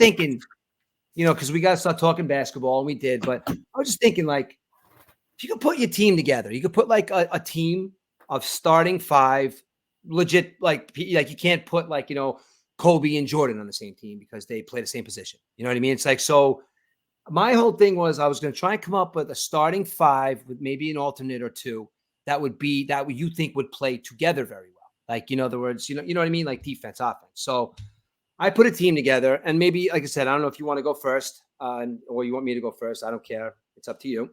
thinking, because we got to start talking basketball, and we did. But I was just thinking, like, if you could put your team together, you could put like a team of starting five, legit, like you can't put like, Kobe and Jordan on the same team because they play the same position. You know what I mean? It's like, so my whole thing was I was going to try and come up with a starting five with maybe an alternate or two that would you think would play together very well. Like, in other words, you know what I mean? Like defense, offense. So I put a team together, and maybe, like I said, I don't know if you want to go first or you want me to go first. I don't care. It's up to you.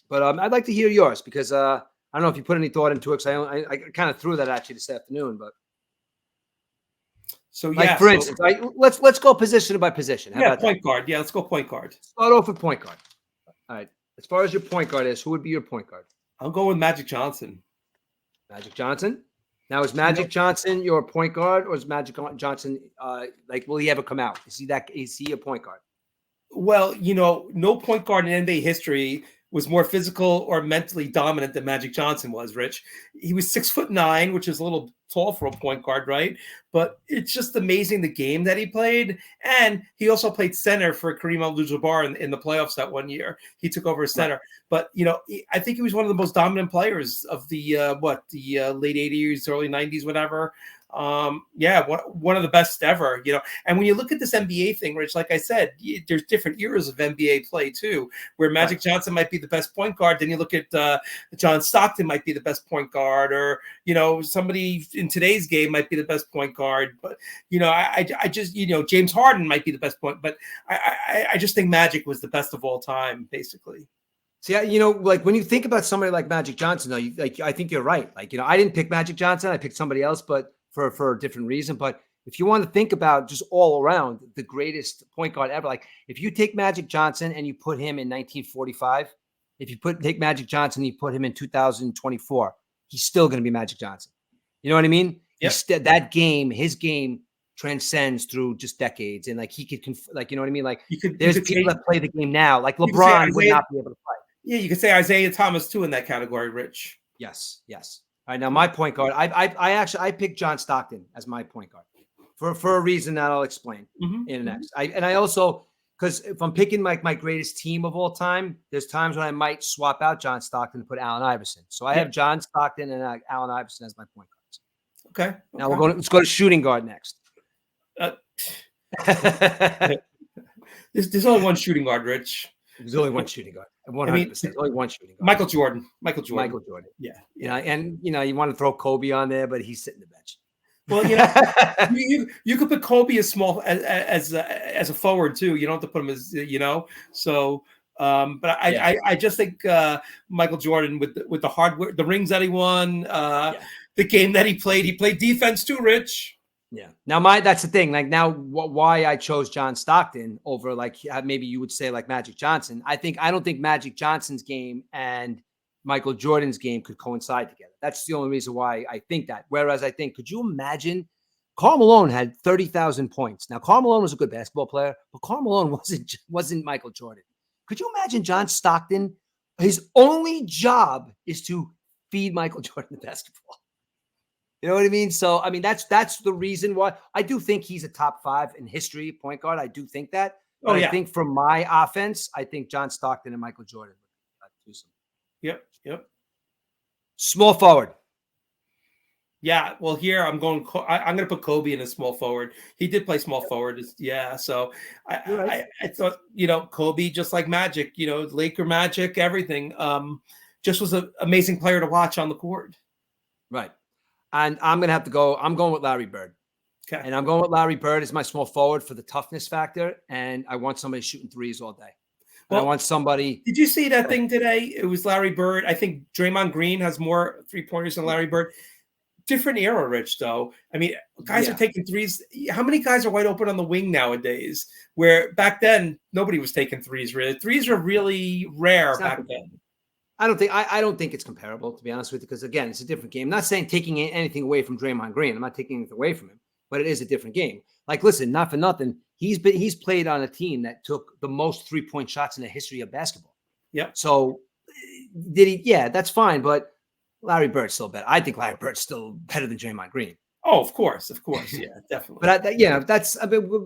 But I'd like to hear yours because I don't know if you put any thought into it. Because I kind of threw that at you this afternoon. But so like for instance, let's go position by position. How about point guard? Yeah, let's go point guard. Start off with point guard. All right. As far as your point guard is, who would be your point guard? I'll go with Magic Johnson. Magic Johnson. Now, is Magic Johnson your point guard, or is Magic Johnson will he ever come out? Is he a point guard? Well, no point guard in NBA history was more physical or mentally dominant than Magic Johnson was, Rich. He was 6'9", which is a little tall for a point guard, right? But it's just amazing the game that he played. And he also played center for Kareem Abdul-Jabbar in the playoffs that one year. He took over as center. Right. But, I think he was one of the most dominant players of the late 80s, early 90s, whatever. One of the best ever, and when you look at this NBA thing, Rich, like I said, there's different eras of NBA play too, where Magic Johnson might be the best point guard. Then you look at John Stockton might be the best point guard, or, somebody in today's game might be the best point guard. But, I just, James Harden might be the best point, but I just think Magic was the best of all time, basically. See, like when you think about somebody like Magic Johnson, though, I think you're right. Like, I didn't pick Magic Johnson. I picked somebody else, but for a different reason. But if you want to think about just all around the greatest point guard ever, like if you take Magic Johnson and you put him in 1945, if you take Magic Johnson and you put him in 2024, he's still going to be Magic Johnson. You know what I mean? Yep. His game transcends through just decades, and like he could, you know what I mean? Like there's people that play the game now, like LeBron would not be able to play. Yeah, you could say Isaiah Thomas too in that category, Rich. Yes. All right, now my point guard, I picked John Stockton as my point guard for a reason that I'll explain in the next. I also, because if I'm picking like my greatest team of all time, there's times when I might swap out John Stockton and put Allen Iverson. So I have John Stockton and Allen Iverson as my point guards. Okay. Now let's go to shooting guard next. There's only one shooting guard, Rich. There's only one shooting guard. 100%. Only one shooting guard. Michael Jordan. Yeah. And you want to throw Kobe on there, but he's sitting the bench. Well, you could put Kobe as small as a forward too. You don't have to put him as So, but I just think Michael Jordan with the hard work, the rings that he won, the game that he played defense too, Rich. Yeah. Now that's the thing. Like now, why I chose John Stockton over like maybe you would say like Magic Johnson. I don't think Magic Johnson's game and Michael Jordan's game could coincide together. That's the only reason why I think that. Whereas I think, could you imagine? Karl Malone had 30,000 points. Now Karl Malone was a good basketball player, but Karl Malone wasn't Michael Jordan. Could you imagine John Stockton? His only job is to feed Michael Jordan the basketball. You know what I mean? So, I mean, that's the reason why I do think he's a top 5 in history point guard. I do think that. But I think for my offense, I think John Stockton and Michael Jordan would do some. Yep. Small forward. Yeah. Well, here I'm going to put Kobe in a small forward. He did play small forward. Yeah. So I thought, Kobe, just like Magic, Laker Magic, everything, just was an amazing player to watch on the court. Right. And I'm going with Larry Bird. Okay. And I'm going with Larry Bird as my small forward for the toughness factor. And I want somebody shooting threes all day. Well, I want somebody. Did you see that thing today? It was Larry Bird. I think Draymond Green has more 3-pointers than Larry Bird. Different era, Rich, though. I mean, guys are taking threes. How many guys are wide open on the wing nowadays? Where back then, nobody was taking threes, really. Threes are really rare back then. I don't think it's comparable, to be honest with you, because again, it's a different game. I'm not saying taking anything away from Draymond Green. I'm not taking anything away from him, but it is a different game. Like, listen, not for nothing, he's played on a team that took the most 3-point shots in the history of basketball. Yep. So did he? Yeah, that's fine. But Larry Bird's still better. I think Larry Bird's still better than Draymond Green. Oh, of course, yeah, definitely. But that's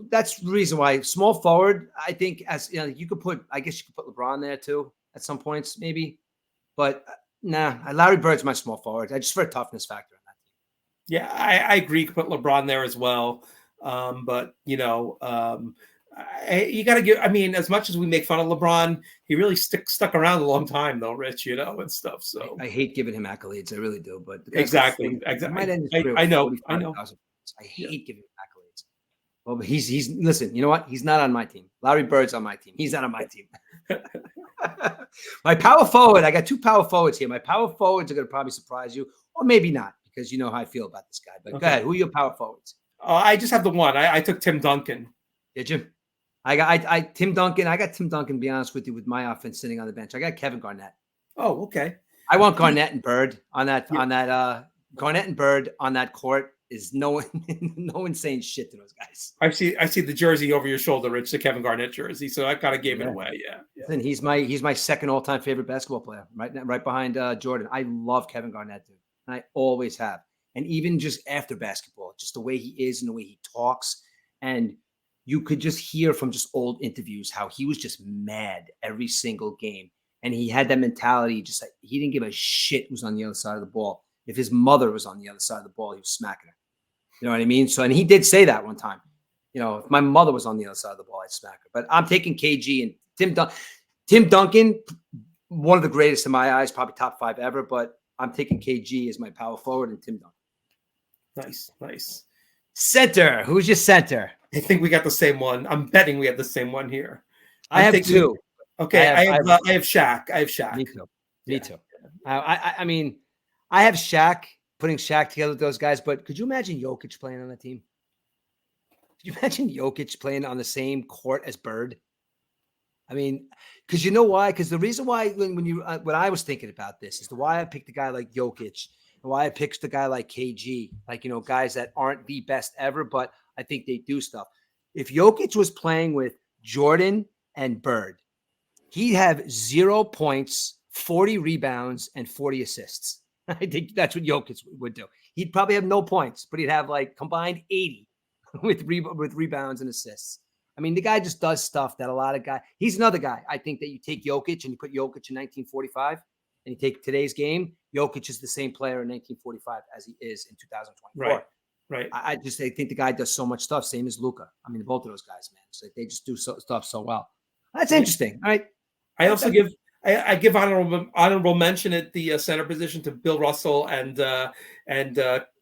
that's the reason why small forward. I think as you know, you could put. I guess you could put LeBron there too at some points, maybe. But nah, Larry Bird's my small forward. I just for a toughness factor on that. Yeah, I agree. You could put LeBron there as well. But you got to give. I mean, as much as we make fun of LeBron, he really stuck around a long time, though, Rich. And stuff. So I hate giving him accolades. I really do. But exactly. He might end his career I with know. 45,000 points. I hate giving him accolades. Well, but he's listen. You know what? He's not on my team. Larry Bird's on my team. He's not on my team. My power forward. I got two power forwards here. My power forwards are going to probably surprise you, or maybe not, because you know how I feel about this guy. But go ahead. Who are your power forwards? I just have the one. I took Tim Duncan. Did you? I Tim Duncan. I got Tim Duncan. To be honest with you, with my offense sitting on the bench, I got Kevin Garnett. Oh, okay. I want Garnett and Bird on that. Yeah. On that, Garnett and Bird on that court is no one saying shit to those guys. I see the jersey over your shoulder, Rich, the Kevin Garnett jersey. So I kind of gave it away. Yeah. And he's my second all-time favorite basketball player, right behind Jordan. I love Kevin Garnett, dude, and I always have. And even just after basketball, just the way he is and the way he talks, and you could just hear from just old interviews how he was just mad every single game. And he had that mentality, just like he didn't give a shit who's on the other side of the ball. If his mother was on the other side of the ball, he was smacking her. You know what I mean? So, and he did say that one time. If my mother was on the other side of the ball, I'd smack her. But I'm taking KG and Tim Duncan, one of the greatest in my eyes, probably top 5 ever. But I'm taking KG as my power forward and Tim Duncan. Nice. Center. Who's your center? I think we got the same one. I'm betting we have the same one here. I have two. Okay, I have Shaq. I have Shaq. Me too. I mean, I have Shaq, putting Shaq together with those guys, but could you imagine Jokic playing on the team? Could you imagine Jokic playing on the same court as Bird? I mean, because you know why? Because the reason why when I was thinking about this is why I picked a guy like Jokic and why I picked a guy like KG, like, guys that aren't the best ever, but I think they do stuff. If Jokic was playing with Jordan and Bird, he'd have 0 points, 40 rebounds, and 40 assists. I think that's what Jokic would do. He'd probably have no points, but he'd have like combined 80 with rebounds and assists. I mean, the guy just does stuff that a lot of guys. He's another guy. I think that you take Jokic and you put Jokic in 1945, and you take today's game. Jokic is the same player in 1945 as he is in 2024. Right. I think the guy does so much stuff, same as Luka. I mean, both of those guys, man. It's like they just do stuff so well. That's interesting. All right. I also give honorable mention at the center position to Bill Russell and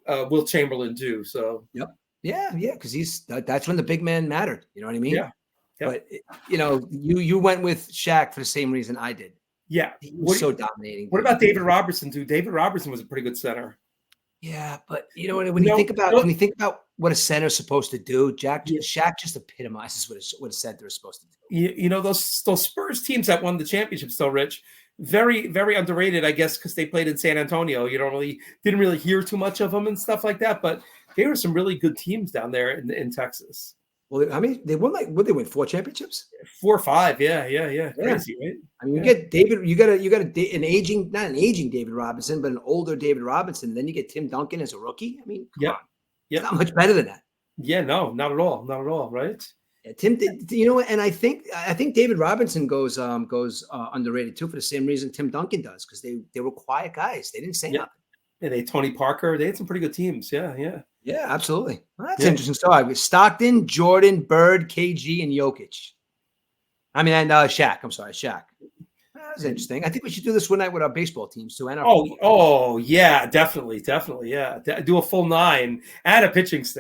Will Chamberlain too. So yeah, because that's when the big man mattered. You know what I mean? Yeah. But you went with Shaq for the same reason I did. Yeah, he was so dominating. What about David Robertson too? David Robertson was a pretty good center. Yeah, but when you think about what a center is supposed to do, Shaq just epitomizes what a center is supposed to do. Those Spurs teams that won the championships, though, Rich, very, very underrated, I guess, because they played in San Antonio. You didn't really hear too much of them and stuff like that, but they were some really good teams down there in Texas. Well, I mean, they won they win 4 championships? 4 or 5, yeah. Crazy, right? I mean, you get David, you got an aging, not an aging David Robinson, but an older David Robinson. Then you get Tim Duncan as a rookie. I mean, come on. It's not much better than that. Yeah, no, not at all, right? Yeah, Tim, and I think David Robinson goes underrated too for the same reason Tim Duncan does, because they were quiet guys. They didn't say nothing. And Tony Parker, they had some pretty good teams. Yeah. Yeah, absolutely. Well, that's interesting story. Stockton, Jordan, Bird, KG, and Jokic. I mean, and Shaq. I'm sorry, Shaq. That was interesting. I think we should do this one night with our baseball teams too. And yeah, definitely. Yeah, do a full 9 and a pitching staff.